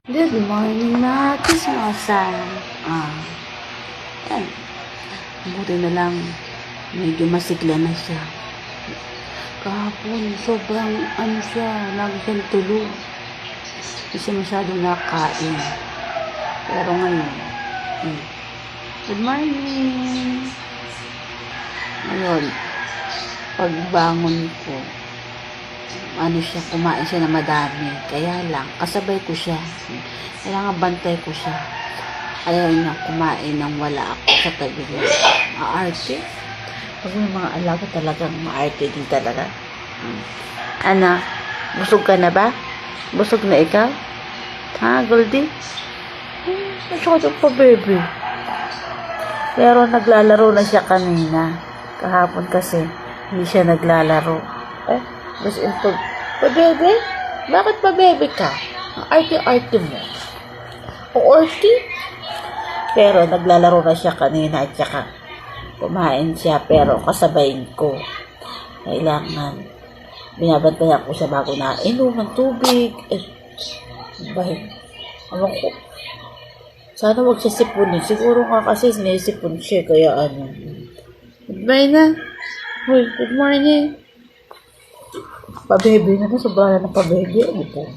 Good morning mga kismosa. Yan. Buti na lang, medyo masigla na siya. Kahapon, sobrang siya, lagi siyang tulog. Hindi siya masyadong nakain. Pero ngayon, good morning. Ngayon, pagbangon ko, siya, kumain siya na madami. Kaya lang, kasabay ko siya. Kailangan bantay ko siya. Ayaw niya kumain nang wala ako sa tabi niya. Maarte. Pag may mga alaga talagang maarte din talaga. Ana, busog ka na ba? Busog na ikaw? Ha, Goldie? Masyado pa, baby. Pero naglalaro na siya kanina. Kahapon kasi, hindi siya naglalaro. Mas impog. Pa-bebe? Bakit pa-bebe ka? Ang arte-arte mo. O arte? Pero naglalaro na siya kanina at saka kumain siya pero kasabayin ko. Kailangan binabantayan ko siya bago na inom ng tubig. Bahay. Alam ko. Sana wag siya sipunin. Siguro nga kasi sinisipon siya kaya Goodbye na. Hoy, good morning. Pa-baby na to, sobrang na pa-baby. Ano po?